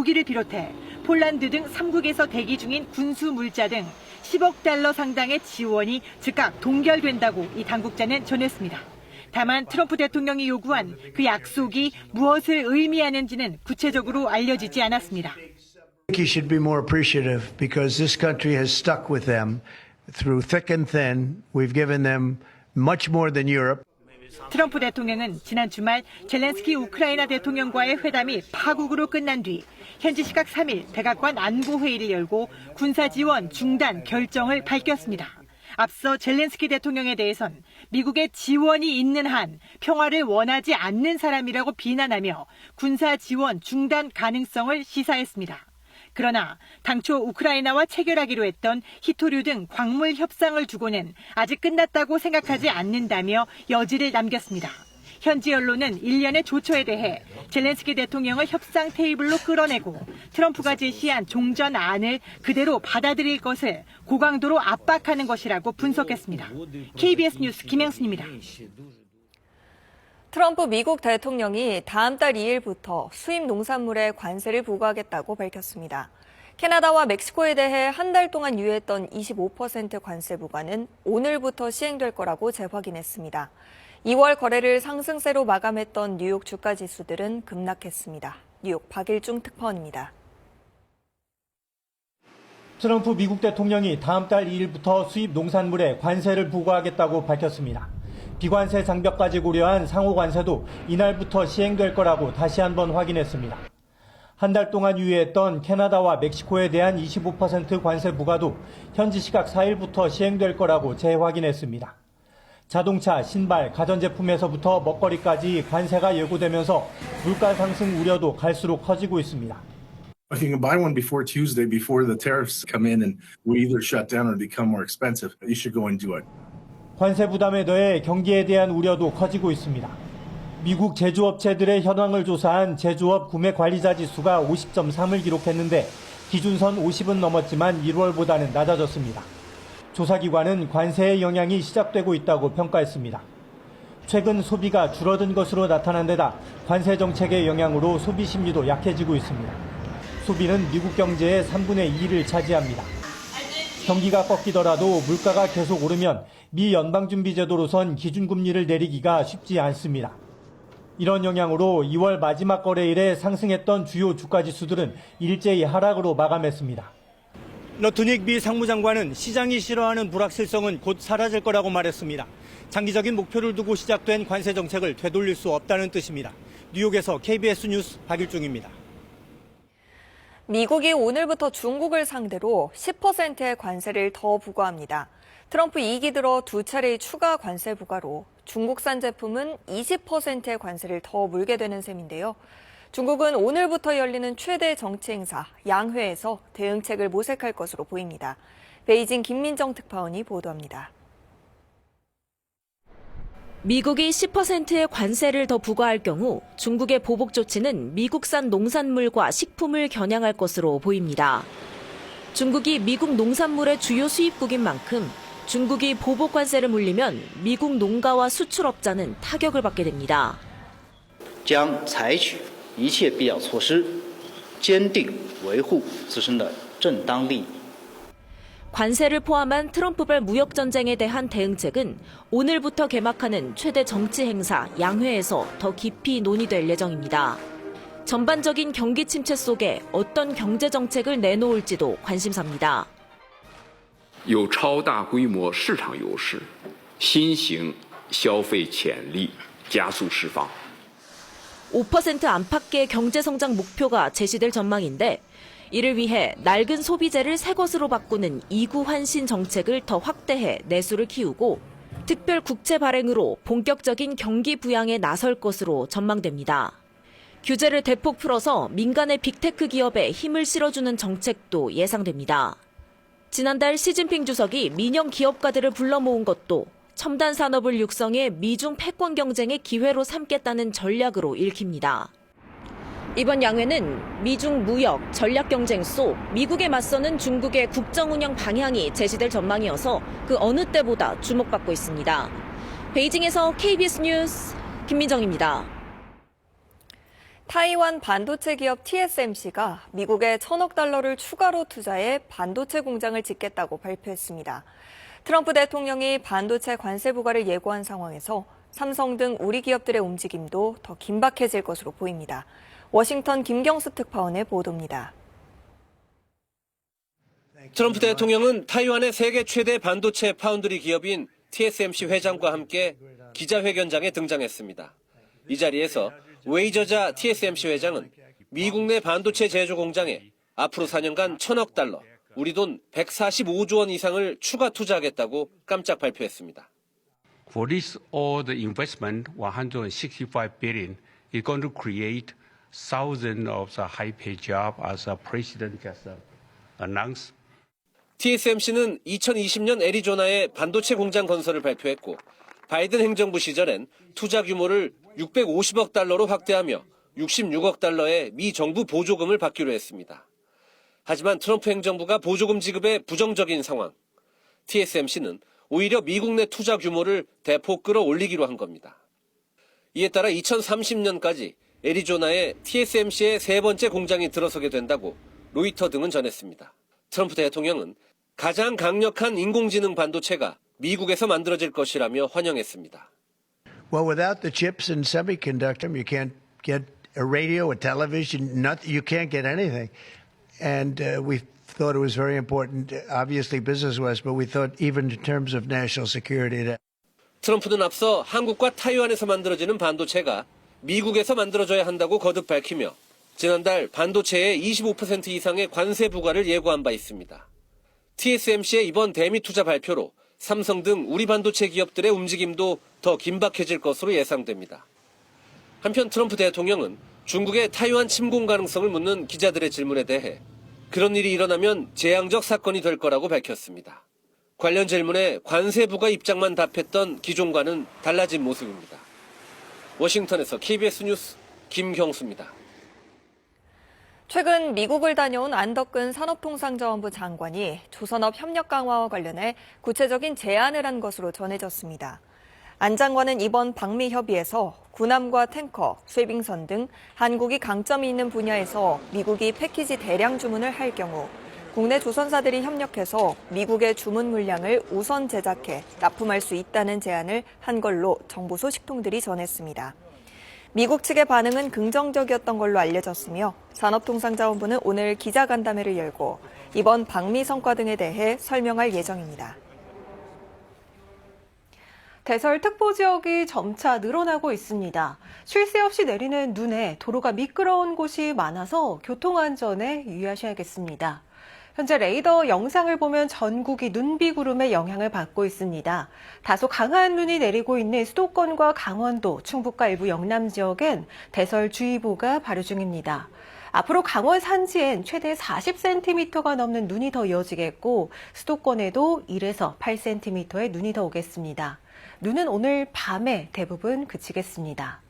무기를 비롯해 폴란드 등 3국에서 대기 중인 군수 물자 등 10억 달러 상당의 지원이 즉각 동결된다고 이 당국자는 전했습니다. 다만 트럼프 대통령이 요구한 그 약속이 무엇을 의미하는지는 구체적으로 알려지지 않았습니다. I think you should be more appreciative because this country has stuck with them through thick and thin. We've given them much more than Europe. 트럼프 대통령은 지난 주말 젤렌스키 우크라이나 대통령과의 회담이 파국으로 끝난 뒤 현지 시각 3일 백악관 안보회의를 열고 군사지원 중단 결정을 밝혔습니다. 앞서 젤렌스키 대통령에 대해선 미국의 지원이 있는 한 평화를 원하지 않는 사람이라고 비난하며 군사지원 중단 가능성을 시사했습니다. 그러나 당초 우크라이나와 체결하기로 했던 히토류 등 광물 협상을 두고는 아직 끝났다고 생각하지 않는다며 여지를 남겼습니다. 현지 언론은 일련의 조처에 대해 젤렌스키 대통령을 협상 테이블로 끌어내고 트럼프가 제시한 종전안을 그대로 받아들일 것을 고강도로 압박하는 것이라고 분석했습니다. KBS 뉴스 김영순입니다. 트럼프 미국 대통령이 다음 달 2일부터 수입 농산물에 관세를 부과하겠다고 밝혔습니다. 캐나다와 멕시코에 대해 한 달 동안 유예했던 25% 관세 부과는 오늘부터 시행될 거라고 재확인했습니다. 2월 거래를 상승세로 마감했던 뉴욕 주가 지수들은 급락했습니다. 뉴욕 박일중 특파원입니다. 트럼프 미국 대통령이 다음 달 2일부터 수입 농산물에 관세를 부과하겠다고 밝혔습니다. 비관세 장벽까지 고려한 상호 관세도 이날부터 시행될 거라고 다시 한번 확인했습니다. 한 달 동안 유예했던 캐나다와 멕시코에 대한 25% 관세 부과도 현지 시각 4일부터 시행될 거라고 재확인했습니다. 자동차, 신발, 가전제품에서부터 먹거리까지 관세가 예고되면서 물가 상승 우려도 갈수록 커지고 있습니다. If you can buy one before Tuesday, before the tariffs come in and we either shut down or become more expensive, you should go and do it. 관세 부담에 더해 경기에 대한 우려도 커지고 있습니다. 미국 제조업체들의 현황을 조사한 제조업 구매 관리자 지수가 50.3을 기록했는데 기준선 50은 넘었지만 1월보다는 낮아졌습니다. 조사기관은 관세의 영향이 시작되고 있다고 평가했습니다. 최근 소비가 줄어든 것으로 나타난 데다 관세 정책의 영향으로 소비 심리도 약해지고 있습니다. 소비는 미국 경제의 3분의 2를 차지합니다. 경기가 꺾이더라도 물가가 계속 오르면 미 연방준비제도로선 기준금리를 내리기가 쉽지 않습니다. 이런 영향으로 2월 마지막 거래일에 상승했던 주요 주가지수들은 일제히 하락으로 마감했습니다. 러트닉 미 상무장관은 시장이 싫어하는 불확실성은 곧 사라질 거라고 말했습니다. 장기적인 목표를 두고 시작된 관세 정책을 되돌릴 수 없다는 뜻입니다. 뉴욕에서 KBS 뉴스 박일중입니다. 미국이 오늘부터 중국을 상대로 10%의 관세를 더 부과합니다. 트럼프 2기 들어 두 차례의 추가 관세 부과로 중국산 제품은 20%의 관세를 더 물게 되는 셈인데요. 중국은 오늘부터 열리는 최대 정치 행사 양회에서 대응책을 모색할 것으로 보입니다. 베이징 김민정 특파원이 보도합니다. 미국이 10%의 관세를 더 부과할 경우 중국의 보복 조치는 미국산 농산물과 식품을 겨냥할 것으로 보입니다. 중국이 미국 농산물의 주요 수입국인 만큼 중국이 보복 관세를 물리면 미국 농가와 수출업자는 타격을 받게 됩니다. 将采取一切必要措施，坚定维护自身的正当利益。 관세를 포함한 트럼프발 무역 전쟁에 대한 대응책은 오늘부터 개막하는 최대 정치 행사 양회에서 더 깊이 논의될 예정입니다. 전반적인 경기 침체 속에 어떤 경제 정책을 내놓을지도 관심사입니다. 有超大规模市场优势，新型消费潜力加速释放。 5% 안팎의 경제 성장 목표가 제시될 전망인데 이를 위해 낡은 소비재를 새 것으로 바꾸는 이구 환신 정책을 더 확대해 내수를 키우고 특별 국채 발행으로 본격적인 경기 부양에 나설 것으로 전망됩니다. 규제를 대폭 풀어서 민간의 빅테크 기업에 힘을 실어주는 정책도 예상됩니다. 지난달 시진핑 주석이 민영 기업가들을 불러 모은 것도 첨단 산업을 육성해 미중 패권 경쟁의 기회로 삼겠다는 전략으로 읽힙니다. 이번 양회는 미중 무역, 전략 경쟁 속 미국에 맞서는 중국의 국정 운영 방향이 제시될 전망이어서 그 어느 때보다 주목받고 있습니다. 베이징에서 KBS 뉴스 김민정입니다. 타이완 반도체 기업 TSMC가 미국에 1,000억 달러를 추가로 투자해 반도체 공장을 짓겠다고 발표했습니다. 트럼프 대통령이 반도체 관세 부과를 예고한 상황에서 삼성 등 우리 기업들의 움직임도 더 긴박해질 것으로 보입니다. 워싱턴 김경수 특파원의 보도입니다. 트럼프 대통령은 타이완의 세계 최대 반도체 파운드리 기업인 TSMC 회장과 함께 기자회견장에 등장했습니다. 이 자리에서 웨이저자 TSMC 회장은 미국 내 반도체 제조 공장에 앞으로 4년간 1,000억 달러, 우리 돈 145조 원 이상을 추가 투자하겠다고 깜짝 발표했습니다. For this all the investment, 165 billion, is going to create thousands of the high-paid jobs, as the president just announced. TSMC는 2020년 애리조나에 반도체 공장 건설을 발표했고 바이든 행정부 시절엔 투자 규모를 650억 달러로 확대하며 66억 달러의 미 정부 보조금을 받기로 했습니다. 하지만 트럼프 행정부가 보조금 지급에 부정적인 상황. TSMC는 오히려 미국 내 투자 규모를 대폭 끌어올리기로 한 겁니다. 이에 따라 2030년까지 애리조나에 TSMC의 세 번째 공장이 들어서게 된다고 로이터 등은 전했습니다. 트럼프 대통령은 가장 강력한 인공지능 반도체가 미국에서 만들어질 것이라며 환영했습니다. Well, without the chips and semiconductor, you can't get a radio, a television, you can't get anything. And we thought it was very important, obviously business-wise, but we thought even in terms of national security. 트럼프는 앞서 한국과 타이완에서 만들어지는 반도체가 미국에서 만들어져야 한다고 거듭 밝히며 지난달 반도체의 25% 이상의 관세 부과를 예고한 바 있습니다. TSMC의 이번 대미 투자 발표로 삼성 등 우리 반도체 기업들의 움직임도 더 긴박해질 것으로 예상됩니다. 한편 트럼프 대통령은 중국의 타이완 침공 가능성을 묻는 기자들의 질문에 대해 그런 일이 일어나면 재앙적 사건이 될 거라고 밝혔습니다. 관련 질문에 관세 부과 입장만 답했던 기존과는 달라진 모습입니다. 워싱턴에서 KBS 뉴스 김경수입니다. 최근 미국을 다녀온 안덕근 산업통상자원부 장관이 조선업 협력 강화와 관련해 구체적인 제안을 한 것으로 전해졌습니다. 안 장관은 이번 방미 협의에서 군함과 탱커, 쇄빙선 등 한국이 강점이 있는 분야에서 미국이 패키지 대량 주문을 할 경우 국내 조선사들이 협력해서 미국의 주문 물량을 우선 제작해 납품할 수 있다는 제안을 한 걸로 정부 소식통들이 전했습니다. 미국 측의 반응은 긍정적이었던 걸로 알려졌으며 산업통상자원부는 오늘 기자간담회를 열고 이번 방미 성과 등에 대해 설명할 예정입니다. 대설 특보 지역이 점차 늘어나고 있습니다. 쉴 새 없이 내리는 눈에 도로가 미끄러운 곳이 많아서 교통안전에 유의하셔야겠습니다. 현재 레이더 영상을 보면 전국이 눈비구름의 영향을 받고 있습니다. 다소 강한 눈이 내리고 있는 수도권과 강원도, 충북과 일부 영남 지역엔 대설주의보가 발효 중입니다. 앞으로 강원 산지엔 최대 40cm가 넘는 눈이 더 이어지겠고 수도권에도 1에서 8cm의 눈이 더 오겠습니다. 눈은 오늘 밤에 대부분 그치겠습니다.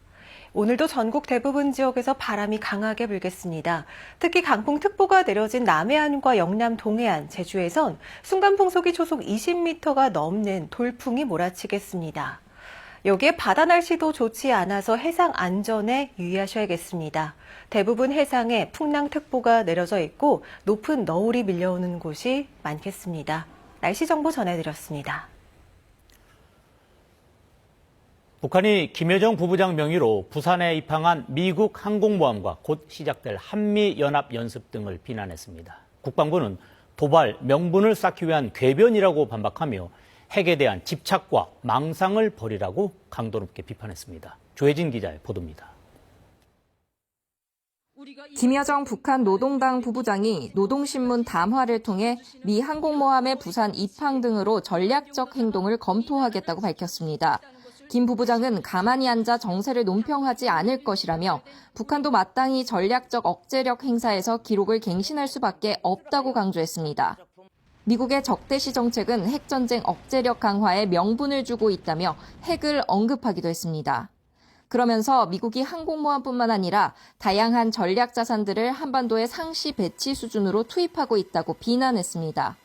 오늘도 전국 대부분 지역에서 바람이 강하게 불겠습니다. 특히 강풍특보가 내려진 남해안과 영남 동해안, 제주에선 순간풍속이 초속 20m가 넘는 돌풍이 몰아치겠습니다. 여기에 바다 날씨도 좋지 않아서 해상 안전에 유의하셔야겠습니다. 대부분 해상에 풍랑특보가 내려져 있고 높은 너울이 밀려오는 곳이 많겠습니다. 날씨 정보 전해드렸습니다. 북한이 김여정 부부장 명의로 부산에 입항한 미국 항공모함과 곧 시작될 한미연합연습 등을 비난했습니다. 국방부는 도발, 명분을 쌓기 위한 궤변이라고 반박하며 핵에 대한 집착과 망상을 버리라고 강도 높게 비판했습니다. 조혜진 기자의 보도입니다. 김여정 북한 노동당 부부장이 노동신문 담화를 통해 미 항공모함의 부산 입항 등으로 전략적 행동을 검토하겠다고 밝혔습니다. 김 부부장은 가만히 앉아 정세를 논평하지 않을 것이라며 북한도 마땅히 전략적 억제력 행사에서 기록을 갱신할 수밖에 없다고 강조했습니다. 미국의 적대시 정책은 핵전쟁 억제력 강화에 명분을 주고 있다며 핵을 언급하기도 했습니다. 그러면서 미국이 항공모함뿐만 아니라 다양한 전략 자산들을 한반도의 상시 배치 수준으로 투입하고 있다고 비난했습니다.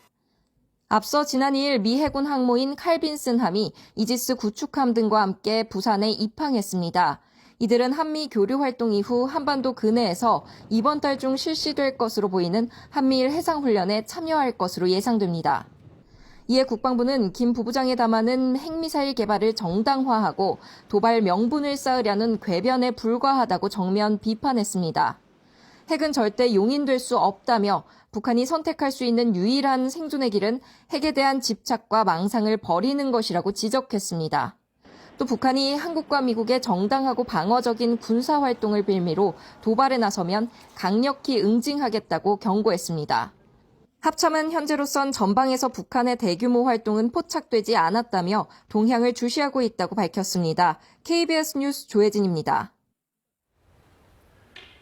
앞서 지난 2일 미 해군 항모인 칼빈슨 함이 이지스 구축함 등과 함께 부산에 입항했습니다. 이들은 한미 교류 활동 이후 한반도 근해에서 이번 달 중 실시될 것으로 보이는 한미일 해상훈련에 참여할 것으로 예상됩니다. 이에 국방부는 김 부부장의 담화는 핵미사일 개발을 정당화하고 도발 명분을 쌓으려는 궤변에 불과하다고 정면 비판했습니다. 핵은 절대 용인될 수 없다며 북한이 선택할 수 있는 유일한 생존의 길은 핵에 대한 집착과 망상을 버리는 것이라고 지적했습니다. 또 북한이 한국과 미국의 정당하고 방어적인 군사활동을 빌미로 도발에 나서면 강력히 응징하겠다고 경고했습니다. 합참은 현재로선 전방에서 북한의 대규모 활동은 포착되지 않았다며 동향을 주시하고 있다고 밝혔습니다. KBS 뉴스 조혜진입니다.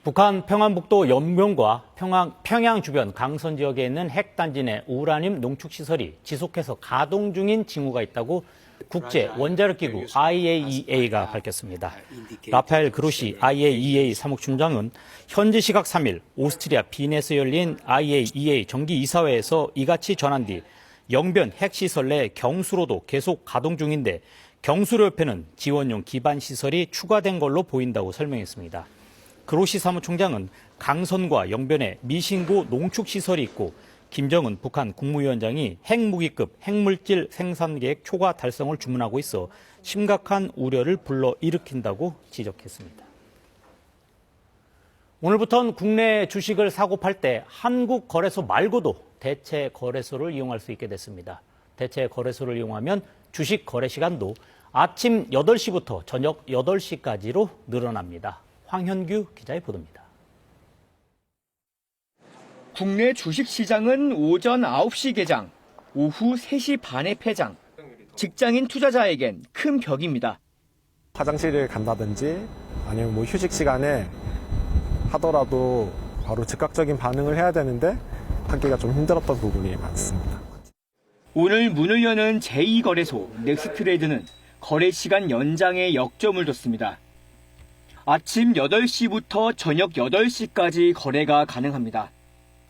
북한 평안북도 연명과 평양 주변 강선 지역에 있는 핵단지 내 우라늄 농축시설이 지속해서 가동 중인 징후가 있다고 국제 원자력기구 IAEA가 밝혔습니다. 라파엘 그로시 IAEA 사무총장은 현지 시각 3일 오스트리아 빈에서 열린 IAEA 정기 이사회에서 이같이 전한 뒤 영변 핵시설 내 경수로도 계속 가동 중인데 경수로 옆에는 지원용 기반 시설이 추가된 걸로 보인다고 설명했습니다. 그로시 사무총장은 강선과 영변에 미신고 농축시설이 있고 김정은 북한 국무위원장이 핵무기급 핵물질 생산 계획 초과 달성을 주문하고 있어 심각한 우려를 불러일으킨다고 지적했습니다. 오늘부터는 국내 주식을 사고 팔 때 한국 거래소 말고도 대체 거래소를 이용할 수 있게 됐습니다. 대체 거래소를 이용하면 주식 거래 시간도 아침 8시부터 저녁 8시까지로 늘어납니다. 황현규 기자의 보도입니다. 국내 주식시장은 오전 9시 개장, 오후 3시 반에 폐장. 직장인 투자자에겐 큰 벽입니다. 화장실을 간다든지 아니면 휴식 시간에 하더라도 바로 즉각적인 반응을 해야 되는데 하기가 좀 힘들었던 부분이 많습니다. 오늘 문을 여는 제2거래소 넥스트레이드는 거래 시간 연장에 역점을 뒀습니다. 아침 8시부터 저녁 8시까지 거래가 가능합니다.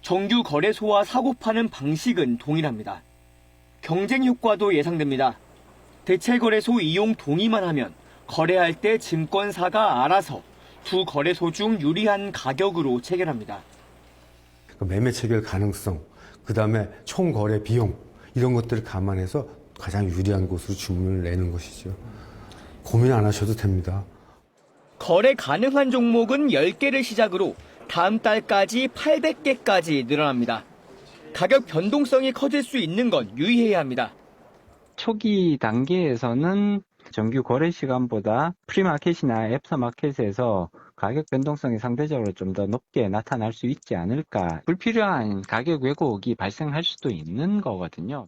정규 거래소와 사고 파는 방식은 동일합니다. 경쟁 효과도 예상됩니다. 대체 거래소 이용 동의만 하면 거래할 때 증권사가 알아서 두 거래소 중 유리한 가격으로 체결합니다. 매매 체결 가능성, 그다음에 총 거래 비용 이런 것들을 감안해서 가장 유리한 곳으로 주문을 내는 것이죠. 고민 안 하셔도 됩니다. 거래 가능한 종목은 10개를 시작으로 다음 달까지 800개까지 늘어납니다. 가격 변동성이 커질 수 있는 건 유의해야 합니다. 초기 단계에서는 정규 거래 시간보다 프리마켓이나 앱스마켓에서 가격 변동성이 상대적으로 좀 더 높게 나타날 수 있지 않을까. 불필요한 가격 왜곡이 발생할 수도 있는 거거든요.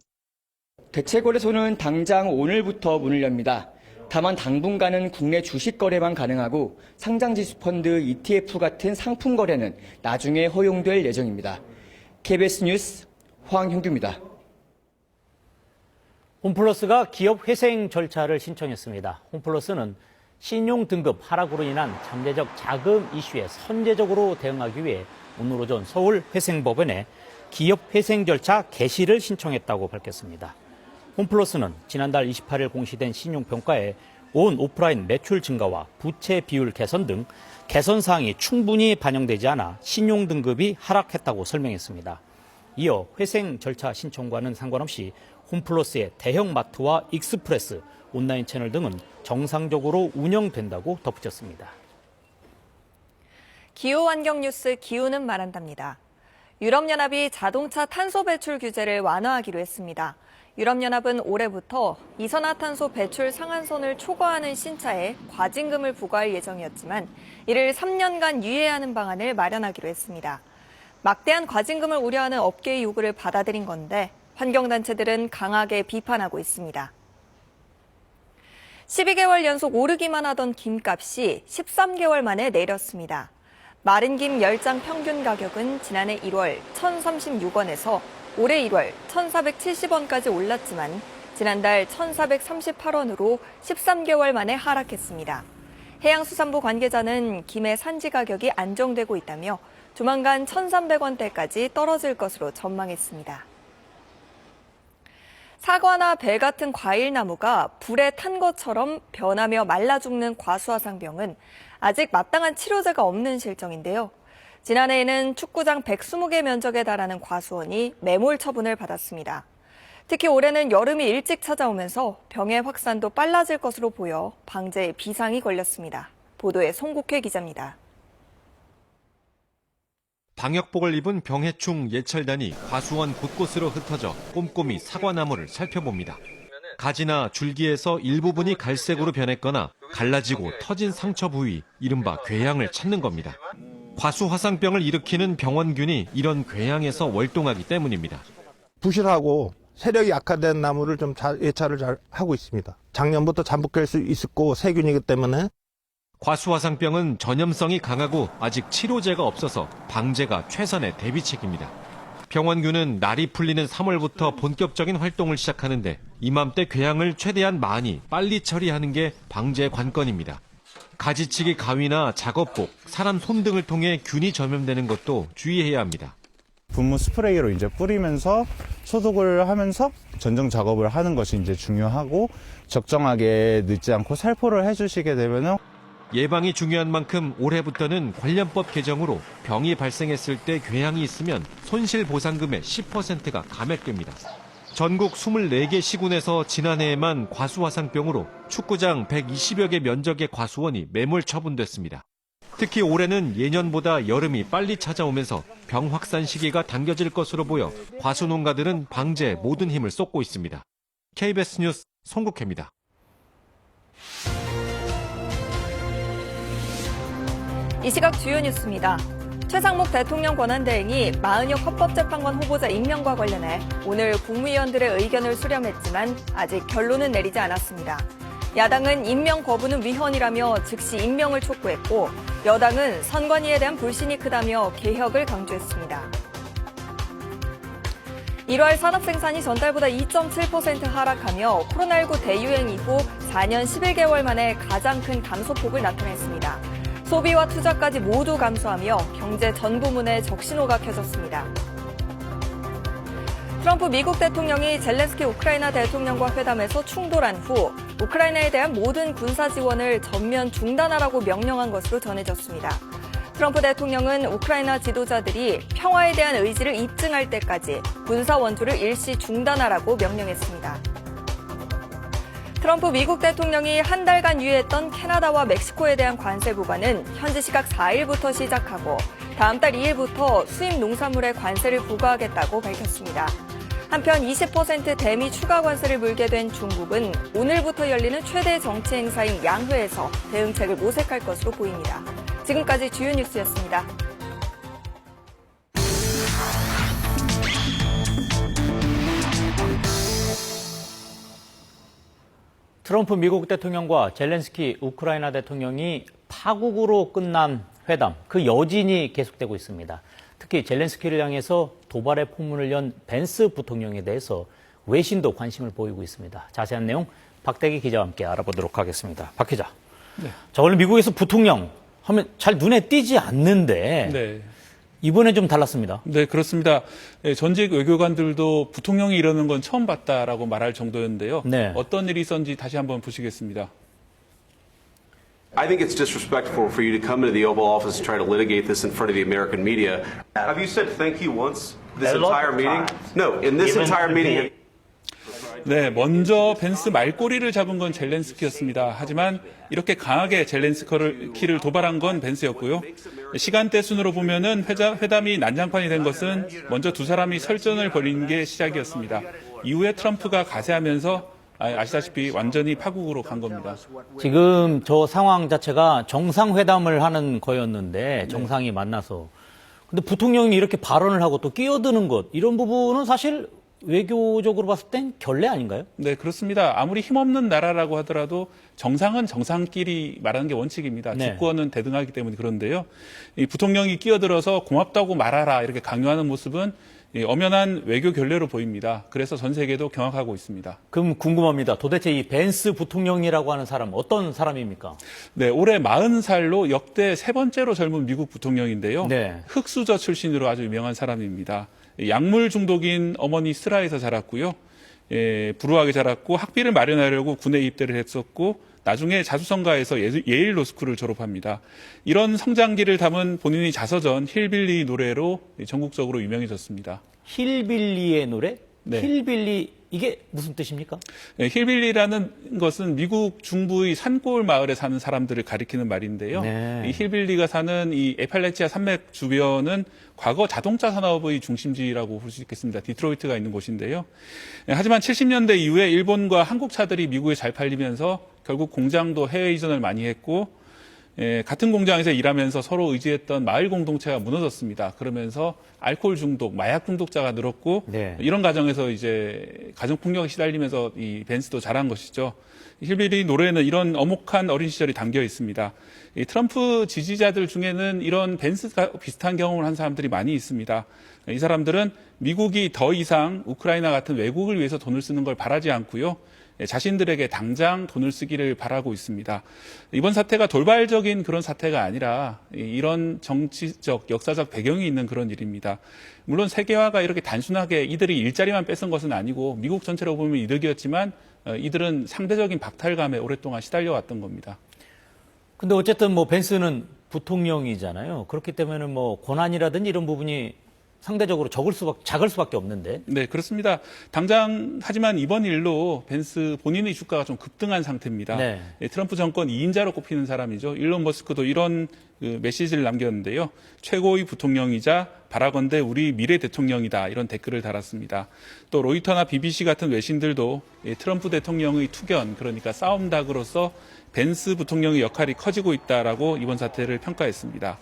대체 거래소는 당장 오늘부터 문을 엽니다. 다만 당분간은 국내 주식 거래만 가능하고 상장지수 펀드, ETF 같은 상품 거래는 나중에 허용될 예정입니다. KBS 뉴스 황형규입니다. 홈플러스가 기업 회생 절차를 신청했습니다. 홈플러스는 신용 등급 하락으로 인한 잠재적 자금 이슈에 선제적으로 대응하기 위해 오늘 오전 서울회생법원에 기업 회생 절차 개시를 신청했다고 밝혔습니다. 홈플러스는 지난달 28일 공시된 신용평가에 온 오프라인 매출 증가와 부채 비율 개선 등 개선 사항이 충분히 반영되지 않아 신용 등급이 하락했다고 설명했습니다. 이어 회생 절차 신청과는 상관없이 홈플러스의 대형 마트와 익스프레스, 온라인 채널 등은 정상적으로 운영된다고 덧붙였습니다. 기후환경 뉴스 기후는 말한답니다. 유럽연합이 자동차 탄소 배출 규제를 완화하기로 했습니다. 유럽연합은 올해부터 이산화탄소 배출 상한선을 초과하는 신차에 과징금을 부과할 예정이었지만 이를 3년간 유예하는 방안을 마련하기로 했습니다. 막대한 과징금을 우려하는 업계의 요구를 받아들인 건데 환경단체들은 강하게 비판하고 있습니다. 12개월 연속 오르기만 하던 김값이 13개월 만에 내렸습니다. 마른 김 10장 평균 가격은 지난해 1월 1,036원에서 올해 1월 1,470원까지 올랐지만 지난달 1,438원으로 13개월 만에 하락했습니다. 해양수산부 관계자는 김의 산지 가격이 안정되고 있다며 조만간 1,300원대까지 떨어질 것으로 전망했습니다. 사과나 배 같은 과일나무가 불에 탄 것처럼 변하며 말라 죽는 과수화상병은 아직 마땅한 치료제가 없는 실정인데요. 지난해에는 축구장 120개 면적에 달하는 과수원이 매몰 처분을 받았습니다. 특히 올해는 여름이 일찍 찾아오면서 병의 확산도 빨라질 것으로 보여 방제에 비상이 걸렸습니다. 보도에 송국회 기자입니다. 방역복을 입은 병해충 예찰단이 과수원 곳곳으로 흩어져 꼼꼼히 사과나무를 살펴봅니다. 가지나 줄기에서 일부분이 갈색으로 변했거나 갈라지고 터진 상처 부위, 이른바 궤양을 찾는 겁니다. 과수화상병을 일으키는 병원균이 이런 궤양에서 월동하기 때문입니다. 부실하고 세력이 약화된 나무를 좀 예찰을 잘 하고 있습니다. 작년부터 잠복할 수 있었고 세균이기 때문에. 과수화상병은 전염성이 강하고 아직 치료제가 없어서 방제가 최선의 대비책입니다. 병원균은 날이 풀리는 3월부터 본격적인 활동을 시작하는데 이맘때 궤양을 최대한 많이 빨리 처리하는 게 방제 관건입니다. 가지치기 가위나 작업복, 사람 손 등을 통해 균이 전염되는 것도 주의해야 합니다. 분무 스프레이로 이제 뿌리면서 소독을 하면서 전정 작업을 하는 것이 이제 중요하고 적정하게 늦지 않고 살포를 해주시게 되면은 예방이 중요한 만큼 올해부터는 관련법 개정으로 병이 발생했을 때 궤양이 있으면 손실보상금의 10%가 감액됩니다. 전국 24개 시군에서 지난해에만 과수화상병으로 축구장 120여 개 면적의 과수원이 매몰 처분됐습니다. 특히 올해는 예년보다 여름이 빨리 찾아오면서 병 확산 시기가 당겨질 것으로 보여 과수농가들은 방제에 모든 힘을 쏟고 있습니다. KBS 뉴스 송국혜입니다. 이 시각 주요 뉴스입니다. 최상목 대통령 권한대행이 마은혁 헌법재판관 후보자 임명과 관련해 오늘 국무위원들의 의견을 수렴했지만 아직 결론은 내리지 않았습니다. 야당은 임명 거부는 위헌이라며 즉시 임명을 촉구했고 여당은 선관위에 대한 불신이 크다며 개혁을 강조했습니다. 1월 산업생산이 전달보다 2.7% 하락하며 코로나19 대유행 이후 4년 11개월 만에 가장 큰 감소폭을 나타냈습니다. 소비와 투자까지 모두 감소하며 경제 전 부문에 적신호가 켜졌습니다. 트럼프 미국 대통령이 젤렌스키 우크라이나 대통령과 회담에서 충돌한 후 우크라이나에 대한 모든 군사 지원을 전면 중단하라고 명령한 것으로 전해졌습니다. 트럼프 대통령은 우크라이나 지도자들이 평화에 대한 의지를 입증할 때까지 군사 원조를 일시 중단하라고 명령했습니다. 트럼프 미국 대통령이 한 달간 유예했던 캐나다와 멕시코에 대한 관세 부과는 현지 시각 4일부터 시작하고 다음 달 2일부터 수입 농산물에 관세를 부과하겠다고 밝혔습니다. 한편 20% 대미 추가 관세를 물게 된 중국은 오늘부터 열리는 최대 정치 행사인 양회에서 대응책을 모색할 것으로 보입니다. 지금까지 주요 뉴스였습니다. 트럼프 미국 대통령과 젤렌스키 우크라이나 대통령이 파국으로 끝난 회담, 그 여진이 계속되고 있습니다. 특히 젤렌스키를 향해서 도발의 포문을 연 벤스 부통령에 대해서 외신도 관심을 보이고 있습니다. 자세한 내용 박대기 기자와 함께 알아보도록 하겠습니다. 박 기자. 네. 자, 원래 미국에서 부통령 하면 잘 눈에 띄지 않는데 네. 이번에 좀 달랐습니다. 네, 그렇습니다. 전직 외교관들도 부통령이 이러는 건 처음 봤다라고 말할 정도였는데요. 네. 어떤 일이 있었는지 다시 한번 보시겠습니다. I think it's disrespectful for you to come into the Oval Office and try to litigate this in front of the American media. Have you said thank you once this entire meeting? No, in this entire meeting. 네, 먼저 벤스 말꼬리를 잡은 건 젤렌스키였습니다. 하지만 이렇게 강하게 젤렌스키를 도발한 건 벤스였고요. 시간대 순으로 보면은 회담이 난장판이 된 것은 먼저 두 사람이 설전을 벌인 게 시작이었습니다. 이후에 트럼프가 가세하면서 아시다시피 완전히 파국으로 간 겁니다. 지금 저 상황 자체가 정상회담을 하는 거였는데 정상이 만나서. 근데 부통령이 이렇게 발언을 하고 또 끼어드는 것, 이런 부분은 사실 외교적으로 봤을 땐 결례 아닌가요? 네, 그렇습니다. 아무리 힘없는 나라라고 하더라도 정상은 정상끼리 말하는 게 원칙입니다. 네. 주권은 대등하기 때문에 그런데요. 이 부통령이 끼어들어서 고맙다고 말하라 이렇게 강요하는 모습은 엄연한 외교 결례로 보입니다. 그래서 전 세계도 경악하고 있습니다. 그럼 궁금합니다. 도대체 이 벤스 부통령이라고 하는 사람 어떤 사람입니까? 네, 올해 40살로 역대 세 번째로 젊은 미국 부통령인데요. 네. 흑수저 출신으로 아주 유명한 사람입니다. 약물 중독인 어머니 스라에서 자랐고요. 불우하게 자랐고 학비를 마련하려고 군에 입대를 했었고 나중에 자수성가해서 예일 로스쿨을 졸업합니다. 이런 성장기를 담은 본인의 자서전 힐빌리 노래로 전국적으로 유명해졌습니다. 힐빌리의 노래? 네. 힐빌리 이게 무슨 뜻입니까? 네, 힐빌리라는 것은 미국 중부의 산골 마을에 사는 사람들을 가리키는 말인데요. 네. 이 힐빌리가 사는 이 에팔레치아 산맥 주변은 과거 자동차 산업의 중심지라고 볼 수 있겠습니다. 디트로이트가 있는 곳인데요. 하지만 70년대 이후에 일본과 한국 차들이 미국에 잘 팔리면서 결국 공장도 해외 이전을 많이 했고 같은 공장에서 일하면서 서로 의지했던 마을 공동체가 무너졌습니다. 그러면서 알코올 중독, 마약 중독자가 늘었고 네. 이런 과정에서 이제 가정 폭력에 시달리면서 이 벤스도 자란 것이죠. 힐빌리 노래에는 이런 엄혹한 어린 시절이 담겨 있습니다. 이 트럼프 지지자들 중에는 이런 벤스가 비슷한 경험을 한 사람들이 많이 있습니다. 이 사람들은 미국이 더 이상 우크라이나 같은 외국을 위해서 돈을 쓰는 걸 바라지 않고요. 자신들에게 당장 돈을 쓰기를 바라고 있습니다. 이번 사태가 돌발적인 그런 사태가 아니라 이런 정치적, 역사적 배경이 있는 그런 일입니다. 물론 세계화가 이렇게 단순하게 이들이 일자리만 뺏은 것은 아니고 미국 전체로 보면 이득이었지만 이들은 상대적인 박탈감에 오랫동안 시달려왔던 겁니다. 근데 어쨌든 뭐 벤스는 부통령이잖아요. 그렇기 때문에 뭐 고난이라든지 이런 부분이 상대적으로 작을 수밖에 없는데. 네, 그렇습니다. 당장 하지만 이번 일로 벤스 본인의 주가가 좀 급등한 상태입니다. 네. 트럼프 정권 2인자로 꼽히는 사람이죠. 일론 머스크도 이런 메시지를 남겼는데요. 최고의 부통령이자 바라건대 우리 미래 대통령이다. 이런 댓글을 달았습니다. 또 로이터나 BBC 같은 외신들도 트럼프 대통령의 투견, 그러니까 싸움닭으로서 벤스 부통령의 역할이 커지고 있다라고 이번 사태를 평가했습니다.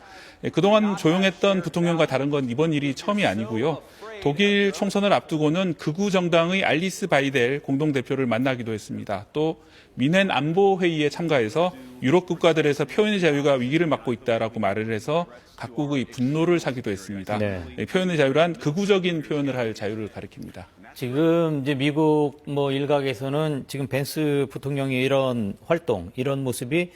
그동안 조용했던 부통령과 다른 건 이번 일이 처음이 아니고요. 독일 총선을 앞두고는 극우 정당의 알리스 바이델 공동대표를 만나기도 했습니다. 또 미넨 안보회의에 참가해서 유럽 국가들에서 표현의 자유가 위기를 맞고 있다라고 말을 해서 각국의 분노를 사기도 했습니다. 네. 표현의 자유란 극우적인 표현을 할 자유를 가리킵니다. 지금 이제 미국 뭐 일각에서는 지금 벤스 부통령의 이런 활동, 이런 모습이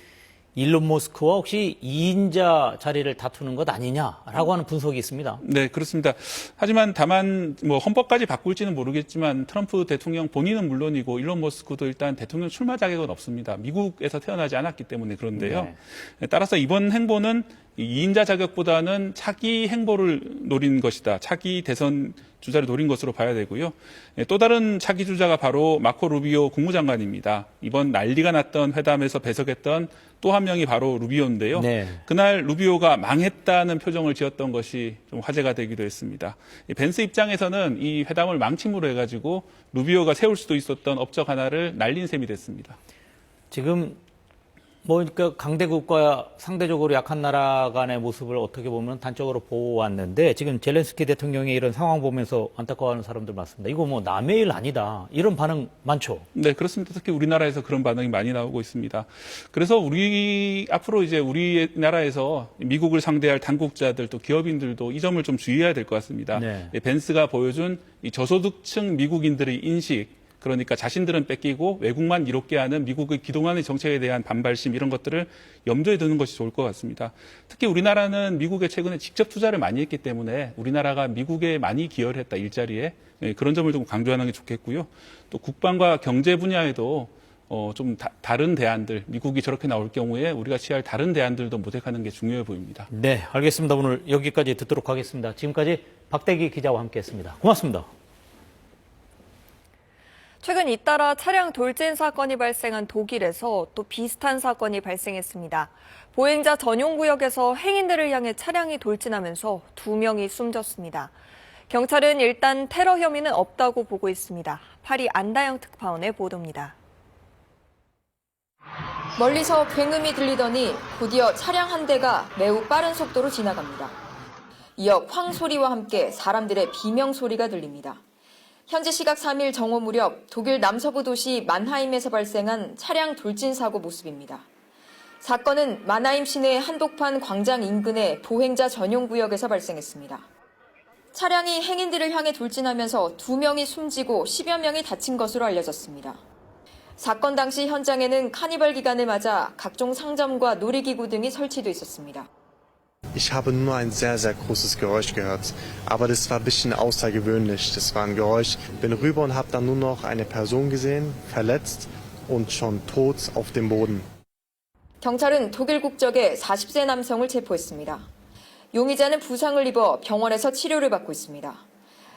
일론 머스크와 혹시 2인자 자리를 다투는 것 아니냐라고 하는 분석이 있습니다. 네, 그렇습니다. 하지만 다만 뭐 헌법까지 바꿀지는 모르겠지만 트럼프 대통령 본인은 물론이고 일론 머스크도 일단 대통령 출마 자격은 없습니다. 미국에서 태어나지 않았기 때문에 그런데요. 네. 따라서 이번 행보는 2인자 자격보다는 차기 행보를 노린 것이다. 차기 대선 주자를 노린 것으로 봐야 되고요. 또 다른 차기 주자가 바로 마코 루비오 국무장관입니다. 이번 난리가 났던 회담에서 배석했던 또 한 명이 바로 루비오인데요. 네. 그날 루비오가 망했다는 표정을 지었던 것이 좀 화제가 되기도 했습니다. 벤스 입장에서는 이 회담을 망침으로 해가지고 루비오가 세울 수도 있었던 업적 하나를 날린 셈이 됐습니다. 지금 뭐 그러니까 강대국과 상대적으로 약한 나라 간의 모습을 어떻게 보면 단적으로 보았는데 지금 젤렌스키 대통령의 이런 상황 보면서 안타까워하는 사람들 많습니다. 이거 뭐 남의 일 아니다. 이런 반응 많죠. 네, 그렇습니다. 특히 우리나라에서 그런 반응이 많이 나오고 있습니다. 그래서 앞으로 이제 우리나라에서 미국을 상대할 당국자들 또 기업인들도 이 점을 좀 주의해야 될 것 같습니다. 네. 벤스가 보여준 이 저소득층 미국인들의 인식, 그러니까 자신들은 뺏기고 외국만 이롭게 하는 미국의 그동안의 정책에 대한 반발심 이런 것들을 염두에 두는 것이 좋을 것 같습니다. 특히 우리나라는 미국에 최근에 직접 투자를 많이 했기 때문에 우리나라가 미국에 많이 기여를 했다, 일자리에. 그런 점을 좀 강조하는 게 좋겠고요. 또 국방과 경제 분야에도 좀 다른 대안들, 미국이 저렇게 나올 경우에 우리가 취할 다른 대안들도 모색하는 게 중요해 보입니다. 네, 알겠습니다. 오늘 여기까지 듣도록 하겠습니다. 지금까지 박대기 기자와 함께했습니다. 고맙습니다. 최근 잇따라 차량 돌진 사건이 발생한 독일에서 또 비슷한 사건이 발생했습니다. 보행자 전용 구역에서 행인들을 향해 차량이 돌진하면서 2명이 숨졌습니다. 경찰은 일단 테러 혐의는 없다고 보고 있습니다. 파리 안다영 특파원의 보도입니다. 멀리서 굉음이 들리더니 곧이어 차량 한 대가 매우 빠른 속도로 지나갑니다. 이어 쾅 소리와 함께 사람들의 비명 소리가 들립니다. 현지 시각 3일 정오 무렵 독일 남서부 도시 만하임에서 발생한 차량 돌진 사고 모습입니다. 사건은 만하임 시내 한복판 광장 인근의 보행자 전용 구역에서 발생했습니다. 차량이 행인들을 향해 돌진하면서 2명이 숨지고 10여 명이 다친 것으로 알려졌습니다. 사건 당시 현장에는 카니발 기간을 맞아 각종 상점과 놀이기구 등이 설치돼 있었습니다. Ich habe nur ein sehr, sehr großes Geräusch gehört. Aber das war ein bisschen außergewöhnlich. Das war ein Geräusch. Bin rüber und habe dann nur noch eine Person gesehen, verletzt und schon tot auf dem Boden. 경찰은 독일 국적의 40세 남성을 체포했습니다. 용의자는 부상을 입어 병원에서 치료를 받고 있습니다.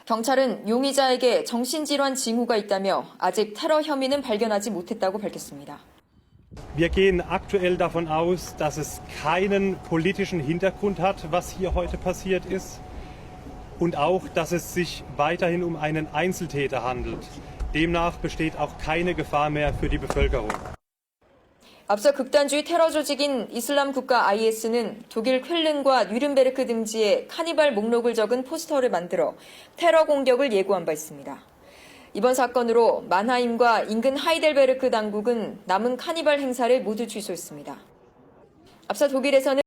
경찰은 용의자에게 정신질환 징후가 있다며 아직 테러 혐의는 발견하지 못했다고 밝혔습니다. Wir gehen aktuell davon aus, dass es keinen politischen Hintergrund hat, was hier heute passiert ist. Und auch, dass es sich weiterhin um einen Einzeltäter handelt. Demnach besteht auch keine Gefahr mehr für die Bevölkerung. 앞서 극단주의 테러 조직인 이슬람 국가 IS는 독일 쾰른과 뉘른베르크 등지에 카니발 목록을 적은 포스터를 만들어 테러 공격을 예고한 바 있습니다. 이번 사건으로 만하임과 인근 하이델베르크 당국은 남은 카니발 행사를 모두 취소했습니다. 앞서 독일에서는